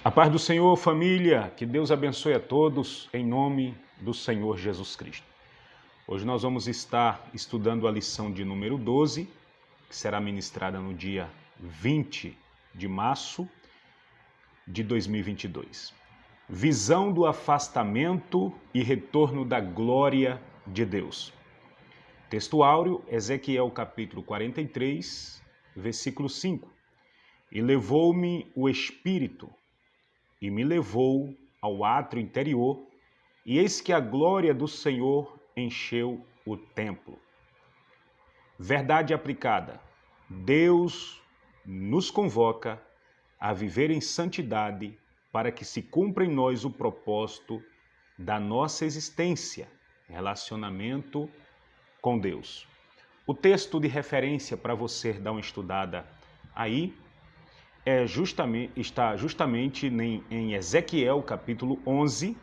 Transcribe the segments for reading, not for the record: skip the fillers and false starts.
A paz do Senhor, família, que Deus abençoe a todos em nome do Senhor Jesus Cristo. Hoje nós vamos estar estudando a lição de número 12, que será ministrada no dia 20 de março de 2022. Visão do afastamento e retorno da glória de Deus. Texto áureo, Ezequiel capítulo 43, versículo 5. E levou-me o Espírito, e me levou ao átrio interior, e eis que a glória do Senhor encheu o templo. Verdade aplicada. Deus nos convoca a viver em santidade para que se cumpra em nós o propósito da nossa existência, relacionamento com Deus. O texto de referência para você dar uma estudada aí está justamente em Ezequiel capítulo 11,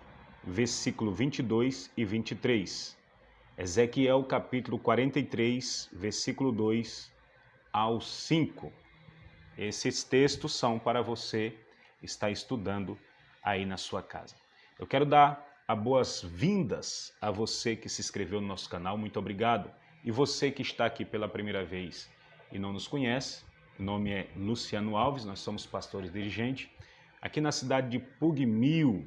versículo 22 e 23. Ezequiel capítulo 43, versículo 2 ao 5. Esses textos são para você estar estudando aí na sua casa. Eu quero dar as boas-vindas a você que se inscreveu no nosso canal, muito obrigado. E você que está aqui pela primeira vez e não nos conhece, o nome é Luciano Alves, nós somos pastores dirigentes aqui na cidade de Pugmil.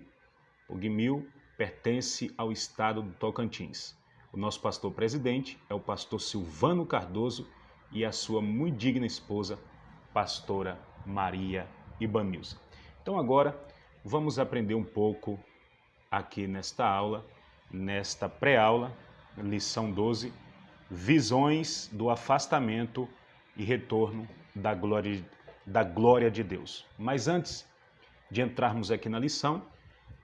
Pugmil pertence ao estado do Tocantins. O nosso pastor presidente é o pastor Silvano Cardoso e a sua muito digna esposa, pastora Maria Ibanilza. Então agora vamos aprender um pouco aqui nesta aula, nesta pré-aula, lição 12, visões do afastamento e retorno da glória de Deus. Mas antes de entrarmos aqui na lição,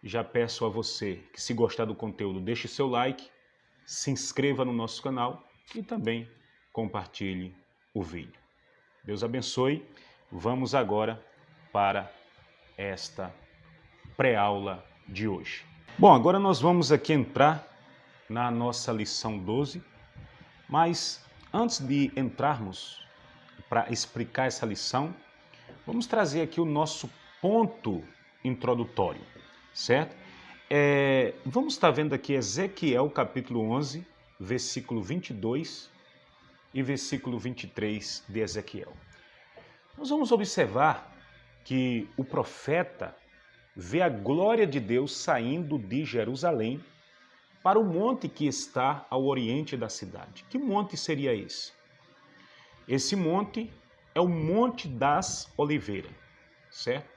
já peço a você que, se gostar do conteúdo, deixe seu like, se inscreva no nosso canal e também compartilhe o vídeo. Deus abençoe. Vamos agora para esta pré-aula de hoje. Bom, agora nós vamos aqui entrar na nossa lição 12, mas antes de entrarmos para explicar essa lição, vamos trazer aqui o nosso ponto introdutório, certo? Vamos estar vendo aqui Ezequiel capítulo 11, versículo 22 e versículo 23 de Ezequiel. Nós vamos observar que o profeta vê a glória de Deus saindo de Jerusalém para o monte que está ao oriente da cidade. Que monte seria esse? Esse monte é o Monte das Oliveiras, certo?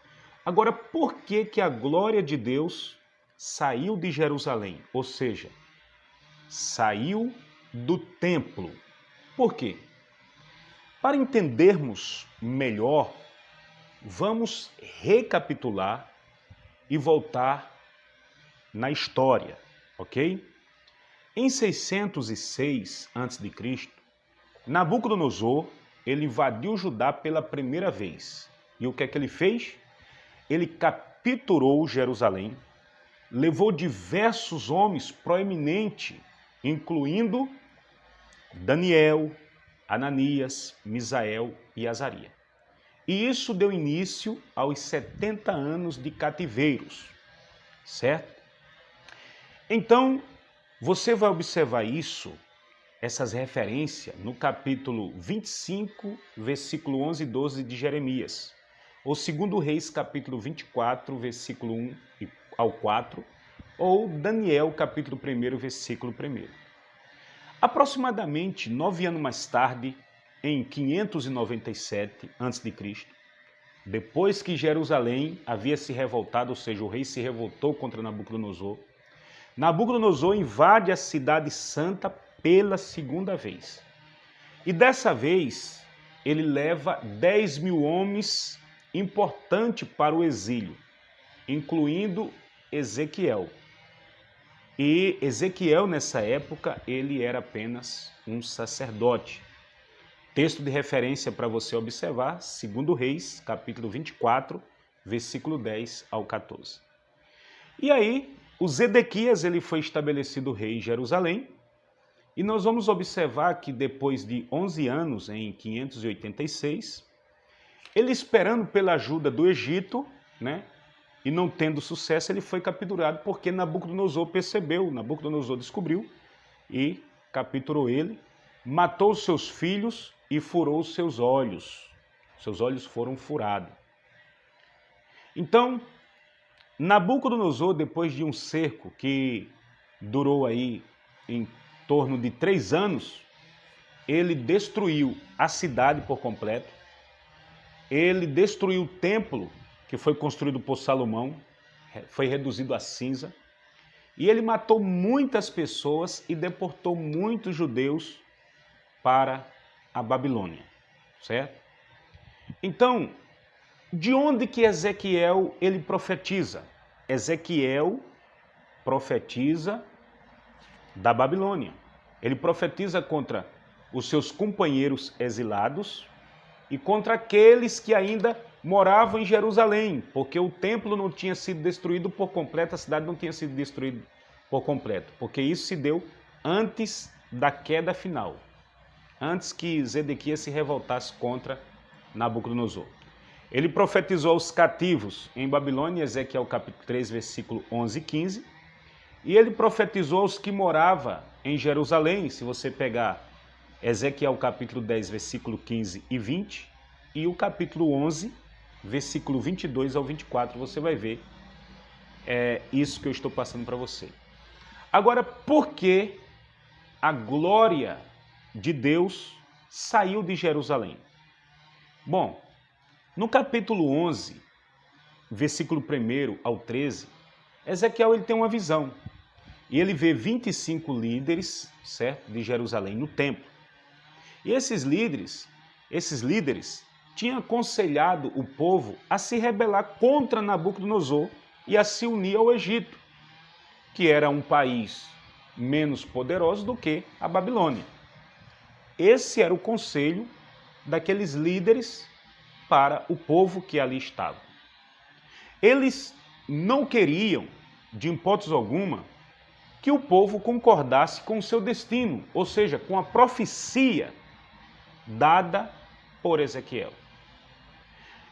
Agora, por que a glória de Deus saiu de Jerusalém? Ou seja, saiu do templo. Por quê? Para entendermos melhor, vamos recapitular e voltar na história, ok? Em 606 a.C., Nabucodonosor, ele invadiu Judá pela primeira vez. E o que é que ele fez? Ele capturou Jerusalém, levou diversos homens proeminentes, incluindo Daniel, Ananias, Misael e Azarias. E isso deu início aos 70 anos de cativeiros, certo? Então, você vai observar isso, essas referências, no capítulo 25, versículo 11 e 12 de Jeremias, ou 2 Reis, capítulo 24, versículo 1 ao 4, ou Daniel, capítulo 1, versículo 1. Aproximadamente 9 anos mais tarde, em 597 a.C., depois que Jerusalém havia se revoltado, ou seja, o rei se revoltou contra Nabucodonosor, Nabucodonosor invade a cidade santa pela segunda vez. E dessa vez, ele leva 10.000 homens importantes para o exílio, incluindo Ezequiel. E Ezequiel, nessa época, ele era apenas um sacerdote. Texto de referência para você observar, 2 Reis, capítulo 24, versículo 10 ao 14. E aí, o Zedequias, ele foi estabelecido rei em Jerusalém, e nós vamos observar que depois de 11 anos, em 586, ele esperando pela ajuda do Egito, né, e não tendo sucesso, ele foi capturado porque Nabucodonosor percebeu, Nabucodonosor descobriu e capturou ele, matou os seus filhos e furou os seus olhos. Seus olhos foram furados. Então, Nabucodonosor, depois de um cerco que durou aí em torno de 3 anos, ele destruiu a cidade por completo, ele destruiu o templo que foi construído por Salomão, foi reduzido a cinza, e ele matou muitas pessoas e deportou muitos judeus para a Babilônia, certo? Então, de onde que Ezequiel ele profetiza? Ezequiel profetiza da Babilônia. Ele profetiza contra os seus companheiros exilados e contra aqueles que ainda moravam em Jerusalém, porque o templo não tinha sido destruído por completo, a cidade não tinha sido destruída por completo, porque isso se deu antes da queda final, antes que Zedequias se revoltasse contra Nabucodonosor. Ele profetizou aos cativos em Babilônia, Ezequiel capítulo 3, versículo 11 e 15, e ele profetizou aos que moravam em Jerusalém, se você pegar Ezequiel capítulo 10, versículo 15 e 20, e o capítulo 11, versículo 22 ao 24, você vai ver isso que eu estou passando para você. Agora, por que a glória de Deus saiu de Jerusalém? Bom, no capítulo 11, versículo 1 ao 13, Ezequiel ele tem uma visão. E ele vê 25 líderes, certo, de Jerusalém no templo. E esses líderes tinham aconselhado o povo a se rebelar contra Nabucodonosor e a se unir ao Egito, que era um país menos poderoso do que a Babilônia. Esse era o conselho daqueles líderes para o povo que ali estava. Eles não queriam, de hipótese alguma, que o povo concordasse com o seu destino, ou seja, com a profecia dada por Ezequiel.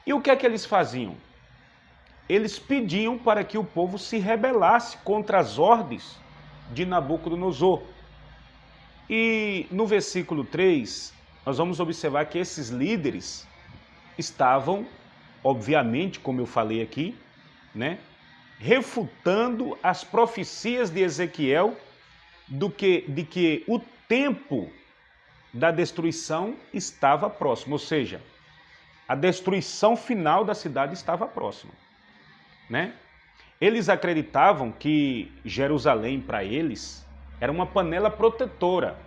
E o que é que eles faziam? Eles pediam para que o povo se rebelasse contra as ordens de Nabucodonosor. E no versículo 3, nós vamos observar que esses líderes estavam, obviamente, como eu falei aqui, refutando as profecias de Ezequiel de que o tempo da destruição estava próximo, ou seja, a destruição final da cidade estava próxima, Eles acreditavam que Jerusalém, para eles, era uma panela protetora,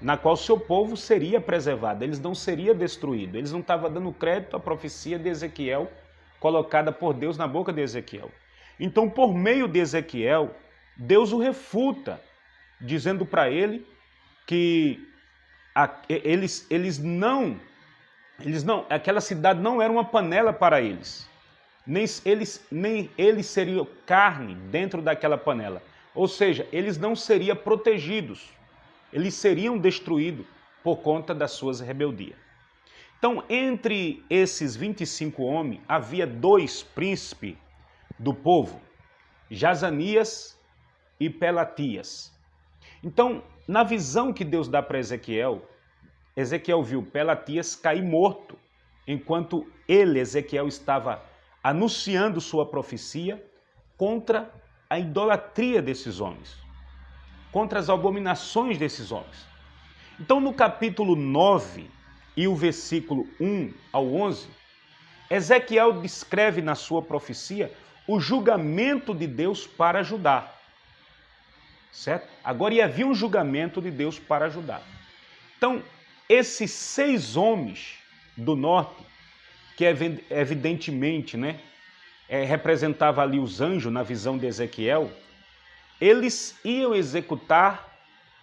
na qual seu povo seria preservado, eles não seriam destruídos, eles não estavam dando crédito à profecia de Ezequiel, colocada por Deus na boca de Ezequiel. Então, por meio de Ezequiel, Deus o refuta, dizendo para ele que aquela cidade não era uma panela para eles, nem eles seriam carne dentro daquela panela, ou seja, eles não seriam protegidos, eles seriam destruídos por conta das suas rebeldias. Então, entre esses 25 homens, havia 2 príncipes do povo, Jazanias e Pelatias. Então, na visão que Deus dá para Ezequiel, Ezequiel viu Pelatias cair morto, enquanto ele, Ezequiel, estava anunciando sua profecia contra a idolatria desses homens, contra as abominações desses homens. Então, no capítulo 9 e o versículo 1 ao 11, Ezequiel descreve na sua profecia o julgamento de Deus para Judá, certo? Agora ia vir um julgamento de Deus para Judá. Então, esses 6 homens do norte, que evidentemente representava ali os anjos na visão de Ezequiel, eles iam executar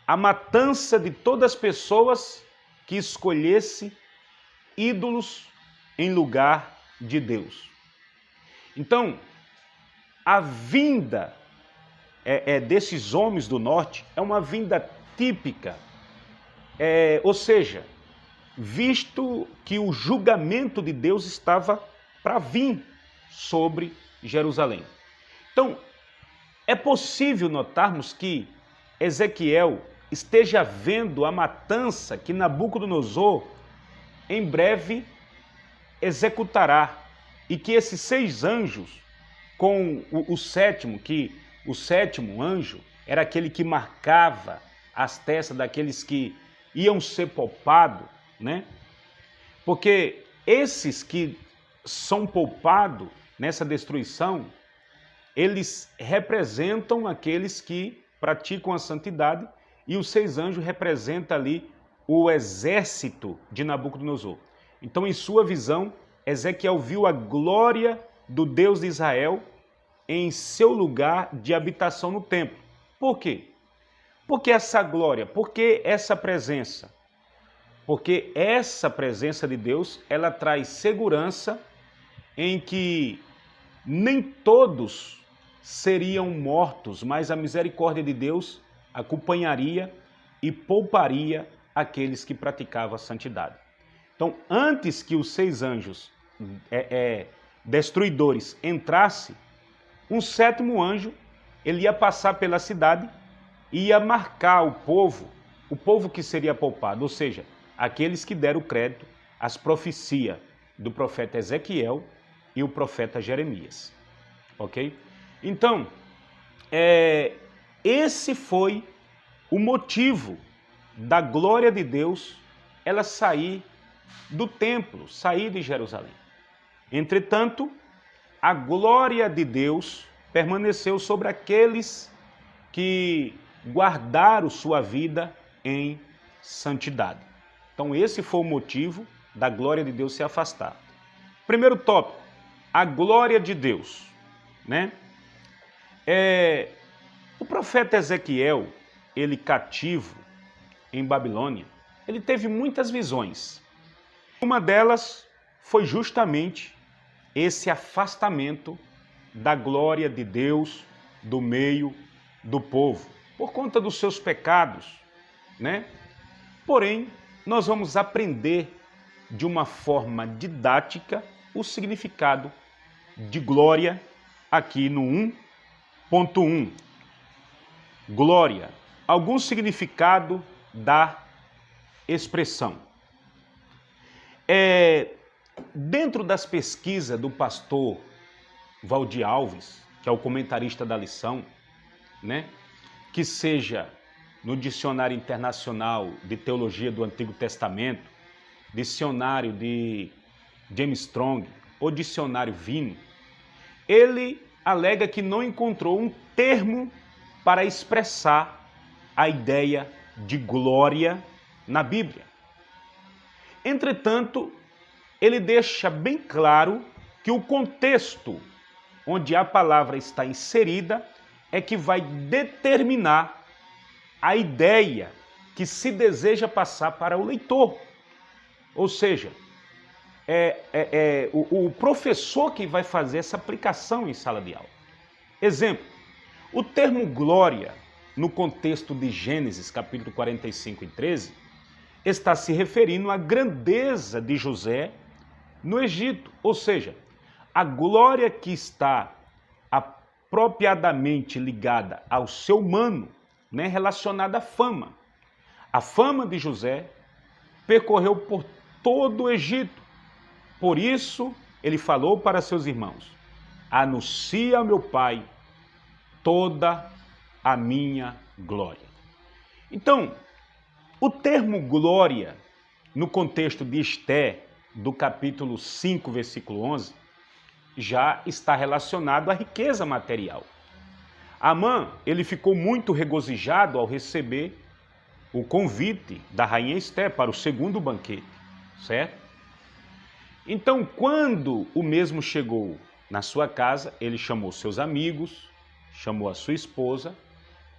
a matança de todas as pessoas que escolhesse ídolos em lugar de Deus. Então, a vinda desses homens do norte é uma vinda típica, ou seja, visto que o julgamento de Deus estava para vir sobre Jerusalém. Então, é possível notarmos que Ezequiel esteja vendo a matança que Nabucodonosor em breve executará, e que esses 6 anjos, com o sétimo, que o sétimo anjo era aquele que marcava as testas daqueles que iam ser poupados, né? Porque esses que são poupados nessa destruição, eles representam aqueles que praticam a santidade, e os 6 anjos representam ali o exército de Nabucodonosor. Então, em sua visão, Ezequiel viu a glória do Deus de Israel em seu lugar de habitação no templo. Por quê? Porque essa glória, porque essa presença? Porque essa presença de Deus, ela traz segurança em que nem todos seriam mortos, mas a misericórdia de Deus acompanharia e pouparia aqueles que praticavam a santidade. Então, antes que os 6 anjos destruidores entrassem, um 7º anjo, ele ia passar pela cidade e ia marcar o povo que seria poupado, ou seja, aqueles que deram crédito às profecias do profeta Ezequiel e o profeta Jeremias. Ok? Então, esse foi o motivo da glória de Deus ela sair do templo, sair de Jerusalém. Entretanto, a glória de Deus permaneceu sobre aqueles que guardaram sua vida em santidade. Então, esse foi o motivo da glória de Deus se afastar. Primeiro tópico, a glória de Deus, né? O profeta Ezequiel, ele cativo em Babilônia, ele teve muitas visões. Uma delas foi justamente esse afastamento da glória de Deus do meio do povo, por conta dos seus pecados, né? Porém, nós vamos aprender de uma forma didática o significado de glória aqui no 1.1. Glória, algum significado da expressão. Dentro das pesquisas do pastor Valdir Alves, que é o comentarista da lição, né, que seja no Dicionário Internacional de Teologia do Antigo Testamento, Dicionário de James Strong ou Dicionário Vino, ele alega que não encontrou um termo para expressar a ideia de glória na Bíblia. Entretanto, ele deixa bem claro que o contexto onde a palavra está inserida é que vai determinar a ideia que se deseja passar para o leitor. Ou seja, o professor que vai fazer essa aplicação em sala de aula. Exemplo, o termo glória, no contexto de Gênesis, capítulo 45 e 13, está se referindo à grandeza de José no Egito, ou seja, a glória que está apropriadamente ligada ao ser humano, né, relacionada à fama. A fama de José percorreu por todo o Egito. Por isso, ele falou para seus irmãos: anuncia ao meu pai toda a minha glória. Então, o termo glória, no contexto de Esté, do capítulo 5, versículo 11, já está relacionado à riqueza material. Amã, ele ficou muito regozijado ao receber o convite da rainha Esté para o segundo banquete, certo? Então, quando o mesmo chegou na sua casa, ele chamou seus amigos, chamou a sua esposa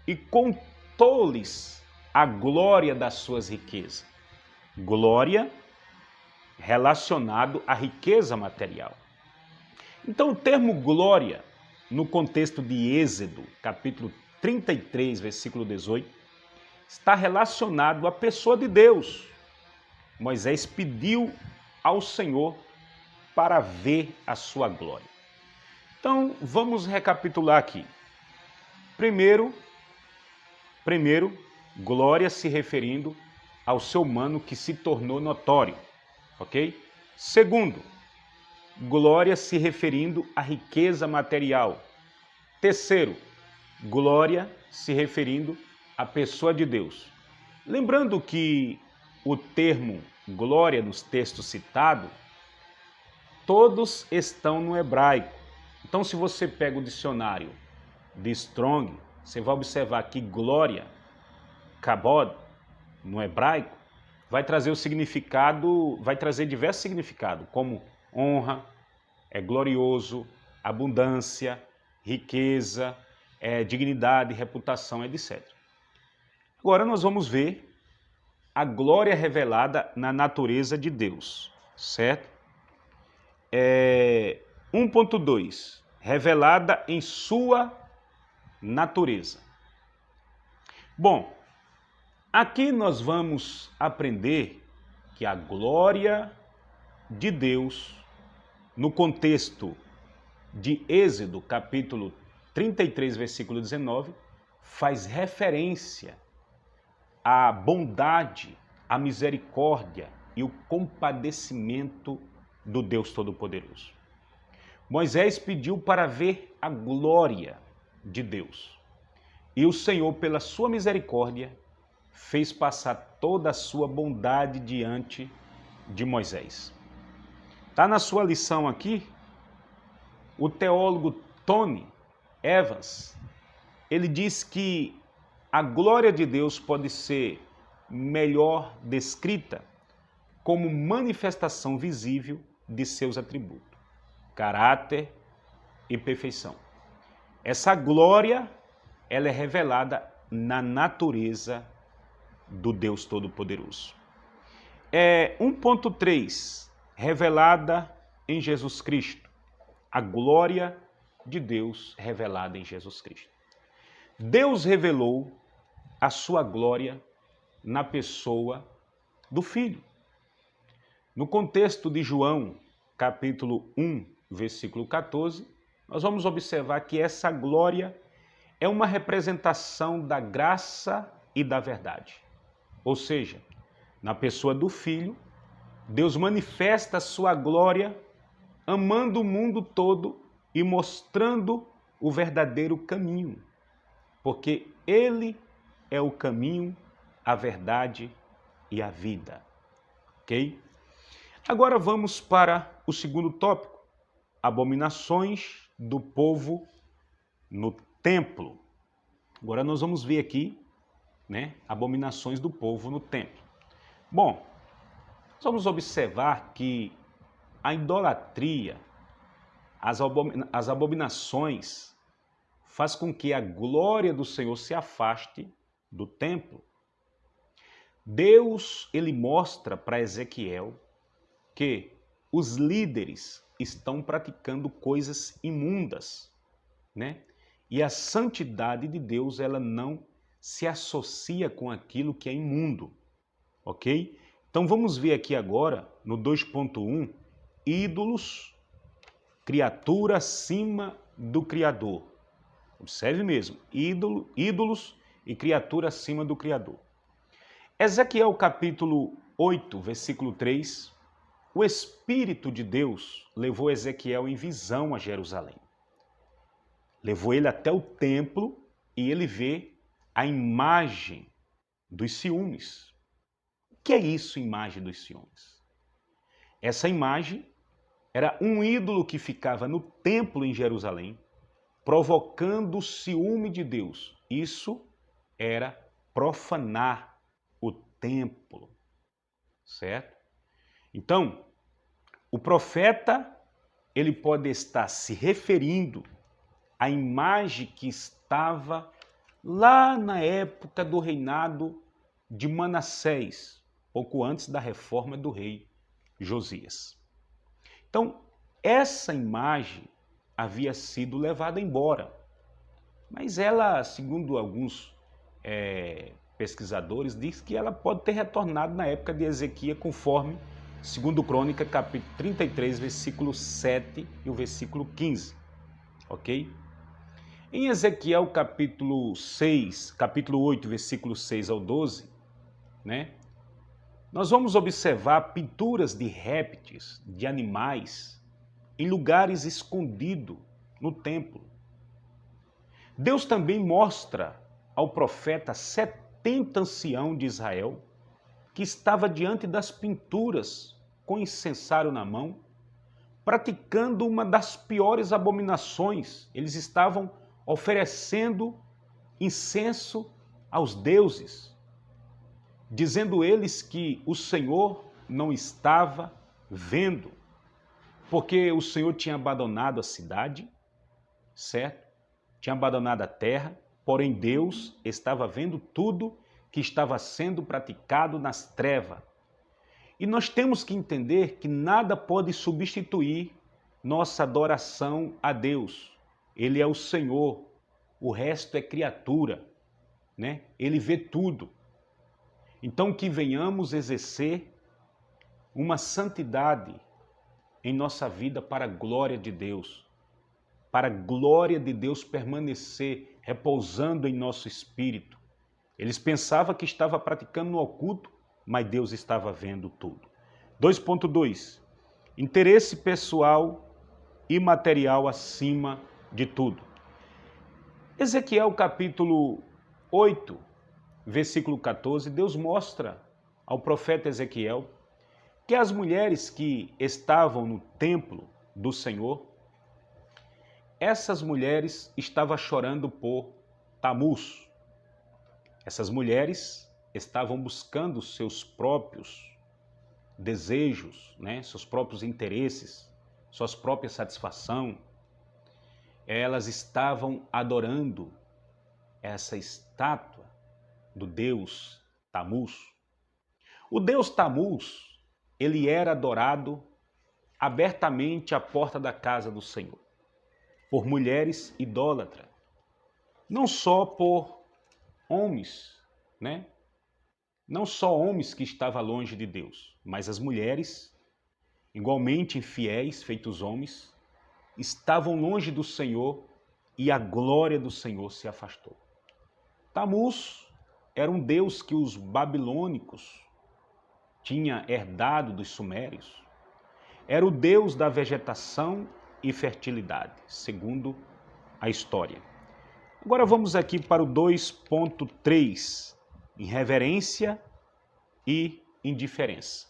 e contou-lhes a glória das suas riquezas. Glória relacionado à riqueza material. Então, o termo glória, no contexto de Êxodo, capítulo 33, versículo 18, está relacionado à pessoa de Deus. Moisés pediu ao Senhor para ver a sua glória. Então, vamos recapitular aqui. Primeiro, glória se referindo ao ser humano que se tornou notório, ok? Segundo, glória se referindo à riqueza material. Terceiro, glória se referindo à pessoa de Deus. Lembrando que o termo glória nos textos citados, todos estão no hebraico. Então, se você pega o dicionário de Strong, você vai observar que glória, kabod, no hebraico, vai trazer o significado, vai trazer diversos significados, como honra, glorioso, abundância, riqueza, dignidade, reputação, etc. Agora nós vamos ver a glória revelada na natureza de Deus, certo? 1.2, revelada em sua natureza. Bom, aqui nós vamos aprender que a glória de Deus, no contexto de Êxodo, capítulo 33, versículo 19, faz referência à bondade, à misericórdia e o compadecimento do Deus Todo-Poderoso. Moisés pediu para ver a glória de Deus. E o Senhor, pela sua misericórdia, fez passar toda a sua bondade diante de Moisés. Está na sua lição aqui, o teólogo Tony Evans, ele diz que a glória de Deus pode ser melhor descrita como manifestação visível de seus atributos, caráter e perfeição. Essa glória, ela é revelada na natureza do Deus Todo-Poderoso. 1.3, revelada em Jesus Cristo. A glória de Deus revelada em Jesus Cristo. Deus revelou a sua glória na pessoa do Filho. No contexto de João, capítulo 1, versículo 14, nós vamos observar que essa glória é uma representação da graça e da verdade. Ou seja, na pessoa do Filho, Deus manifesta a sua glória amando o mundo todo e mostrando o verdadeiro caminho, porque Ele é o caminho, a verdade e a vida. Ok? Agora vamos para o segundo tópico, abominações do povo no templo. Agora nós vamos ver aqui, abominações do povo no templo. Bom, nós vamos observar que a idolatria, as abominações, faz com que a glória do Senhor se afaste do templo. Deus, ele mostra para Ezequiel que os líderes estão praticando coisas imundas, E a santidade de Deus, ela não se associa com aquilo que é imundo, ok? Então vamos ver aqui agora, no 2.1, ídolos, criatura acima do Criador. Observe mesmo, ídolos e criatura acima do Criador. Ezequiel capítulo 8, versículo 3, o Espírito de Deus levou Ezequiel em visão a Jerusalém. Levou ele até o templo e ele vê a imagem dos ciúmes. O que é isso, imagem dos ciúmes? Essa imagem era um ídolo que ficava no templo em Jerusalém, provocando o ciúme de Deus. Isso era profanar o templo, certo? Então, o profeta, ele pode estar se referindo à imagem que estava lá na época do reinado de Manassés, pouco antes da reforma do rei Josias. Então, essa imagem havia sido levada embora, mas ela, segundo alguns pesquisadores, diz que ela pode ter retornado na época de Ezequiel, conforme 2 Crônica, capítulo 33, versículo 7 e o versículo 15. ok? Em Ezequiel capítulo 6, capítulo 8, versículo 6 ao 12, né? Nós vamos observar pinturas de répteis, de animais, em lugares escondidos no templo. Deus também mostra ao profeta 70 anciãos de Israel que estava diante das pinturas com incensário na mão, praticando uma das piores abominações. Eles estavam oferecendo incenso aos deuses, dizendo eles que o Senhor não estava vendo, porque o Senhor tinha abandonado a cidade, certo? Tinha abandonado a terra, porém Deus estava vendo tudo que estava sendo praticado nas trevas. E nós temos que entender que nada pode substituir nossa adoração a Deus. Ele é o Senhor, o resto é criatura, né? Ele vê tudo. Então que venhamos exercer uma santidade em nossa vida para a glória de Deus, para a glória de Deus permanecer repousando em nosso espírito. Eles pensavam que estava praticando no oculto, mas Deus estava vendo tudo. 2.2. Interesse pessoal e material acima de tudo. Ezequiel capítulo 8, versículo 14, Deus mostra ao profeta Ezequiel que as mulheres que estavam no templo do Senhor, essas mulheres estavam chorando por Tamuz. Essas mulheres estavam buscando seus próprios desejos, né? Seus próprios interesses, suas próprias satisfação. Elas estavam adorando essa estátua do deus Tamuz. O deus Tamuz, ele era adorado abertamente à porta da casa do Senhor, por mulheres idólatras, não só por homens, né? Não só homens que estavam longe de Deus, mas as mulheres, igualmente infiéis, feitos homens, estavam longe do Senhor e a glória do Senhor se afastou. Tamuz era um deus que os babilônicos tinham herdado dos sumérios. Era o deus da vegetação e fertilidade, segundo a história. Agora vamos aqui para o 2.3, irreverência e indiferença.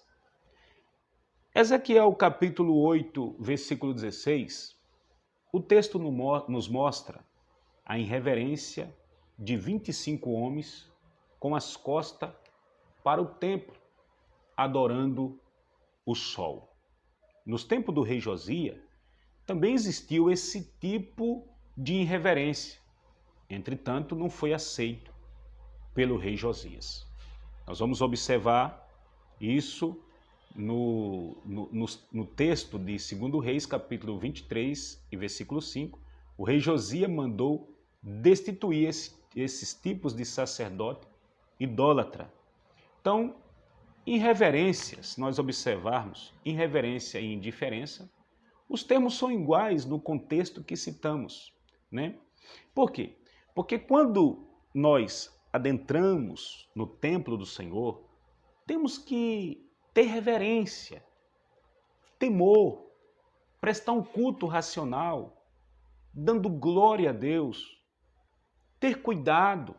Ezequiel capítulo 8, versículo 16, o texto nos mostra a irreverência de 25 homens com as costas para o templo, adorando o sol. Nos tempos do rei Josias, também existiu esse tipo de irreverência. Entretanto, não foi aceito pelo rei Josias. Nós vamos observar isso no texto de 2 Reis, capítulo 23 e versículo 5. O rei Josias mandou destituir esses tipos de sacerdote idólatra. Então, irreverências, se nós observarmos irreverência e indiferença, os termos são iguais no contexto que citamos, né? Por quê? Porque quando nós adentramos no templo do Senhor, temos que ter reverência, temor, prestar um culto racional, dando glória a Deus, ter cuidado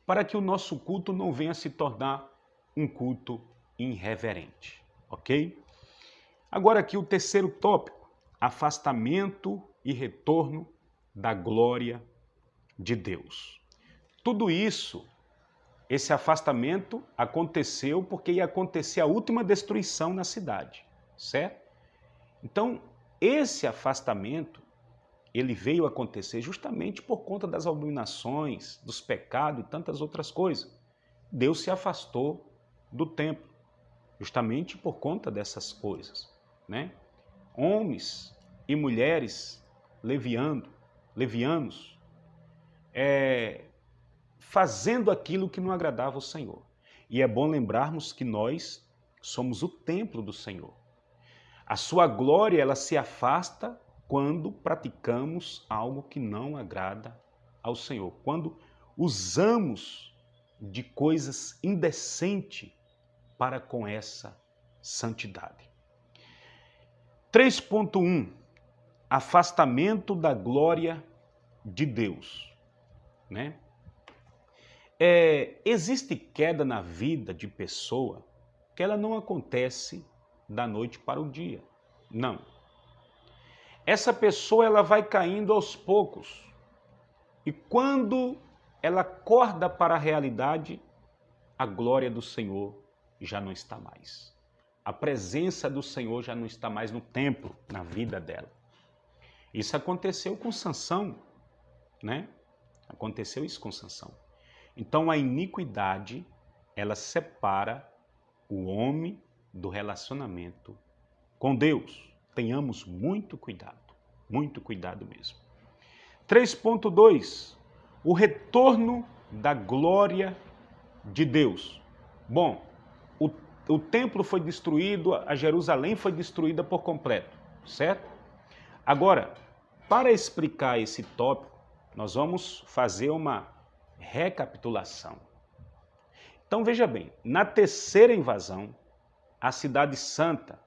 para que o nosso culto não venha se tornar um culto irreverente, ok? Agora aqui o terceiro tópico, afastamento e retorno da glória de Deus. Tudo isso, esse afastamento aconteceu porque ia acontecer a última destruição na cidade, certo? Então, esse afastamento, ele veio acontecer justamente por conta das abominações, dos pecados e tantas outras coisas. Deus se afastou do templo, justamente por conta dessas coisas, né? Homens e mulheres levianos, fazendo aquilo que não agradava ao Senhor. E é bom lembrarmos que nós somos o templo do Senhor. A sua glória, ela se afasta quando praticamos algo que não agrada ao Senhor, quando usamos de coisas indecentes para com essa santidade. 3.1 Afastamento da glória de Deus, né? Existe queda na vida de pessoa que ela não acontece da noite para o dia, não. Essa pessoa ela vai caindo aos poucos e quando ela acorda para a realidade, a glória do Senhor já não está mais. A presença do Senhor já não está mais no templo, na vida dela. Isso aconteceu com Sansão, né? Aconteceu isso com Sansão. Então a iniquidade, ela separa o homem do relacionamento com Deus. Tenhamos muito cuidado mesmo. 3.2 O retorno da glória de Deus. Bom, o templo foi destruído, a Jerusalém foi destruída por completo, certo? Agora, para explicar esse tópico, nós vamos fazer uma recapitulação. Então veja bem, na terceira invasão à Cidade Santa,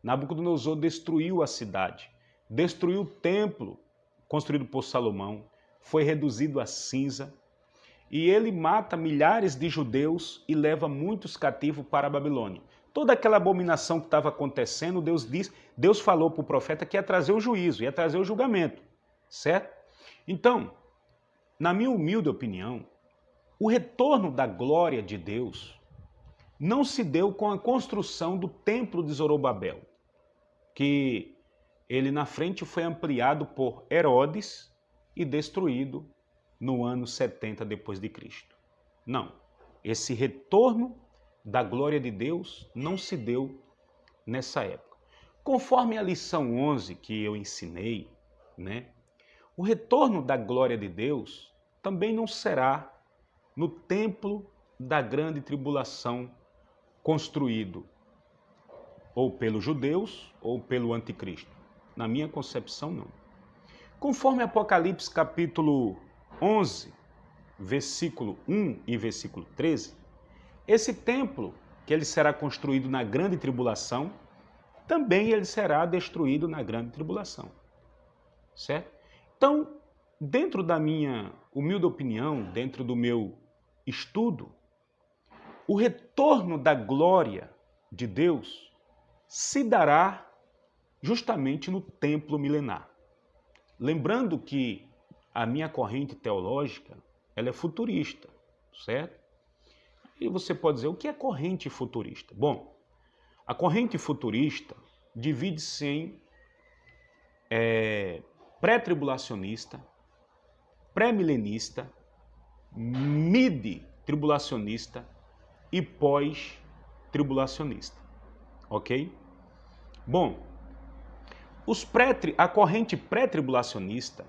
Nabucodonosor destruiu a cidade, destruiu o templo construído por Salomão, foi reduzido a cinza, e ele mata milhares de judeus e leva muitos cativos para a Babilônia. Toda aquela abominação que estava acontecendo, Deus falou para o profeta que ia trazer o juízo, ia trazer o julgamento, certo? Então, na minha humilde opinião, o retorno da glória de Deus não se deu com a construção do templo de Zorobabel, que ele na frente foi ampliado por Herodes e destruído no ano 70 depois de Cristo. Não, esse retorno da glória de Deus não se deu nessa época. Conforme a lição 11 que eu ensinei, né, o retorno da glória de Deus também não será no templo da grande tribulação construído ou pelos judeus ou pelo anticristo. Na minha concepção, não. Conforme Apocalipse capítulo 11, versículo 1 e versículo 13, esse templo, que ele será construído na grande tribulação, também ele será destruído na grande tribulação. Certo? Então, dentro da minha humilde opinião, dentro do meu estudo, o retorno da glória de Deus se dará justamente no templo milenar. Lembrando que a minha corrente teológica, ela é futurista, certo? E você pode dizer, o que é corrente futurista? Bom, a corrente futurista divide-se em pré-tribulacionista, pré-milenista, mid-tribulacionista e pós-tribulacionista, ok? Bom, a corrente pré-tribulacionista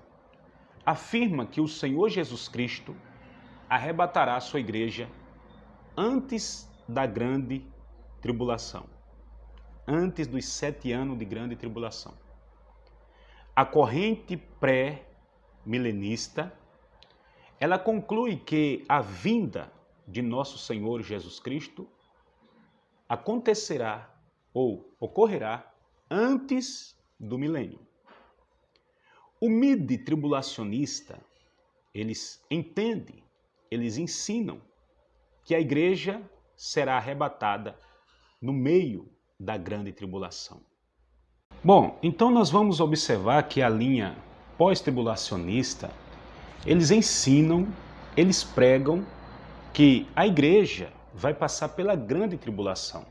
afirma que o Senhor Jesus Cristo arrebatará a sua igreja antes da grande tribulação, antes dos 7 anos de grande tribulação. A corrente pré-milenista, ela conclui que a vinda de nosso Senhor Jesus Cristo acontecerá ou ocorrerá antes do milênio. O mid-tribulacionista, eles entendem, eles ensinam que a igreja será arrebatada no meio da grande tribulação. Bom, então nós vamos observar que a linha pós-tribulacionista, eles ensinam, eles pregam que a igreja vai passar pela grande tribulação.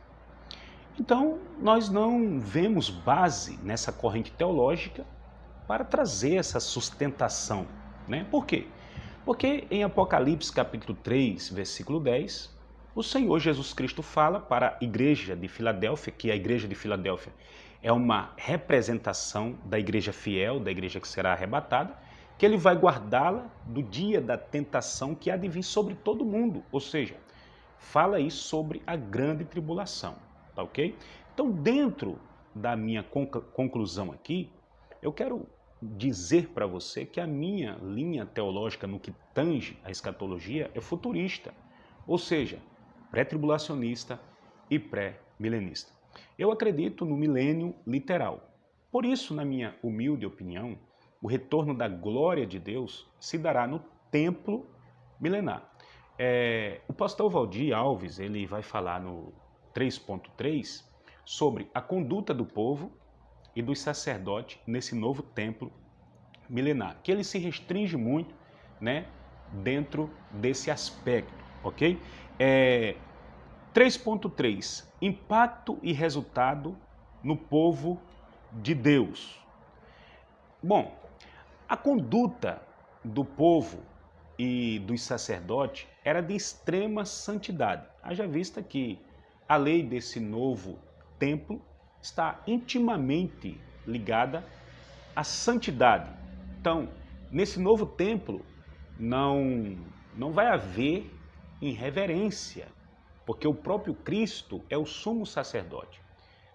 Então, nós não vemos base nessa corrente teológica para trazer essa sustentação, né? Por quê? Porque em Apocalipse capítulo 3, versículo 10, o Senhor Jesus Cristo fala para a igreja de Filadélfia, que a igreja de Filadélfia é uma representação da igreja fiel, da igreja que será arrebatada, que ele vai guardá-la do dia da tentação que há de vir sobre todo mundo. Ou seja, fala aí sobre a grande tribulação, tá ok? Então, dentro da minha conclusão aqui, eu quero dizer para você que a minha linha teológica no que tange a escatologia é futurista, ou seja, pré-tribulacionista e pré-milenista. Eu acredito no milênio literal. Por isso, na minha humilde opinião, o retorno da glória de Deus se dará no templo milenar. O pastor Valdir Alves, ele vai falar no 3.3 sobre a conduta do povo e dos sacerdotes nesse novo templo milenar, que ele se restringe muito, né, dentro desse aspecto, ok? 3.3, impacto e resultado no povo de Deus. Bom, a conduta do povo e dos sacerdotes era de extrema santidade. Haja vista que a lei desse novo templo está intimamente ligada à santidade. Então, nesse novo templo não vai haver irreverência, porque o próprio Cristo é o sumo sacerdote.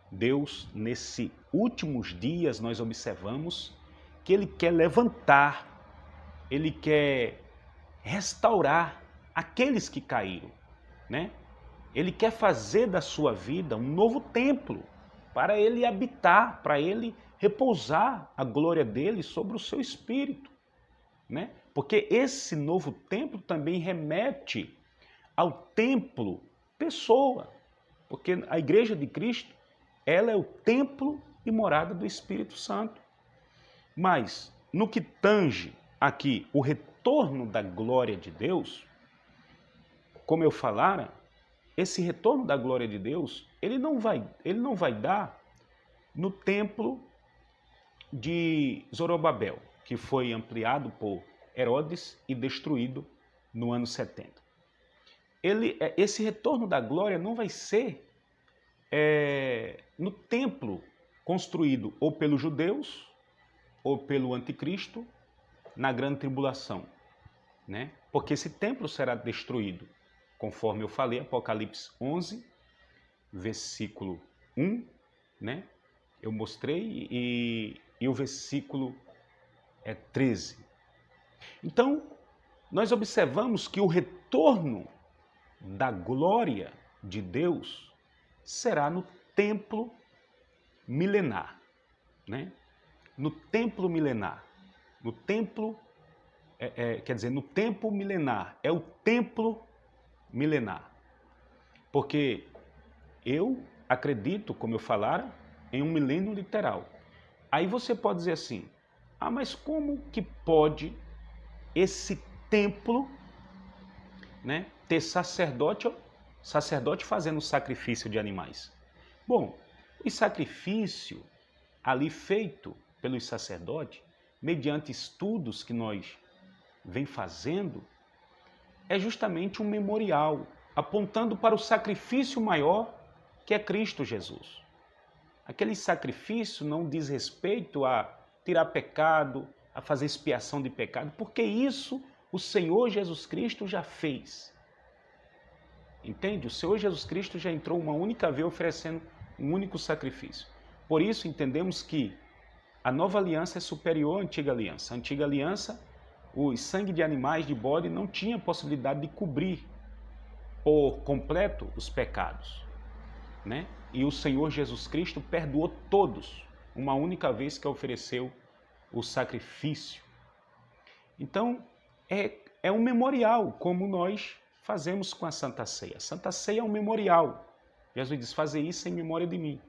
Deus, nesses últimos dias, nós observamos que Ele quer levantar, Ele quer restaurar aqueles que caíram, né? Ele quer fazer da sua vida um novo templo, para Ele habitar, para Ele repousar a glória dEle sobre o seu espírito, né? Porque esse novo templo também remete ao templo pessoa, porque a igreja de Cristo, ela é o templo e morada do Espírito Santo. Mas, no que tange aqui o retorno da glória de Deus, como eu falara, esse retorno da glória de Deus, ele não vai dar no templo de Zorobabel, que foi ampliado por Herodes e destruído no ano 70. Esse retorno da glória não vai ser no templo construído ou pelos judeus ou pelo anticristo na grande tribulação, né? Porque esse templo será destruído, conforme eu falei, Apocalipse 11, versículo 1, né? Eu mostrei, e o versículo 13. Então, nós observamos que o retorno da glória de Deus será no templo milenar, né? No templo milenar. No templo, no templo milenar. É o templo milenar. Porque eu acredito, como eu falara, em um milênio literal. Aí você pode dizer assim, mas como que pode esse templo, né, ter sacerdote fazendo sacrifício de animais? Bom, o sacrifício ali feito pelos sacerdotes, mediante estudos que nós vem fazendo, é justamente um memorial, apontando para o sacrifício maior que é Cristo Jesus. Aquele sacrifício não diz respeito a tirar pecado, a fazer expiação de pecado, porque isso o Senhor Jesus Cristo já fez. Entende? O Senhor Jesus Cristo já entrou uma única vez oferecendo um único sacrifício. Por isso entendemos que a nova aliança é superior à antiga aliança. A antiga aliança, o sangue de animais, de bode, não tinha possibilidade de cobrir por completo os pecados, né? E o Senhor Jesus Cristo perdoou todos, uma única vez que ofereceu o sacrifício. Então, é um memorial, como nós fazemos com a Santa Ceia. A Santa Ceia é um memorial. Jesus diz, fazer isso em memória de mim.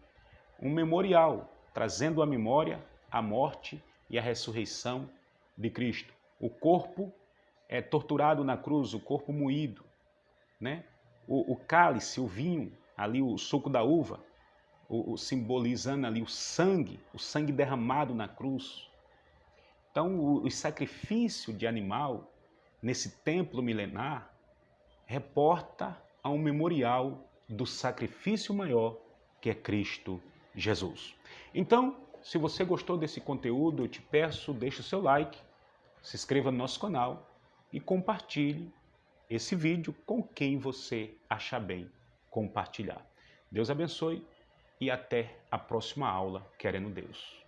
Um memorial, trazendo à memória a morte e a ressurreição de Cristo. O corpo é torturado na cruz, o corpo moído, né? O cálice, o vinho, ali o suco da uva, simbolizando ali o sangue derramado na cruz. Então, o sacrifício de animal nesse templo milenar reporta a um memorial do sacrifício maior que é Cristo Jesus. Então, se você gostou desse conteúdo, eu te peço, deixe o seu like, se inscreva no nosso canal e compartilhe esse vídeo com quem você achar bem compartilhar. Deus abençoe e até a próxima aula, querendo Deus.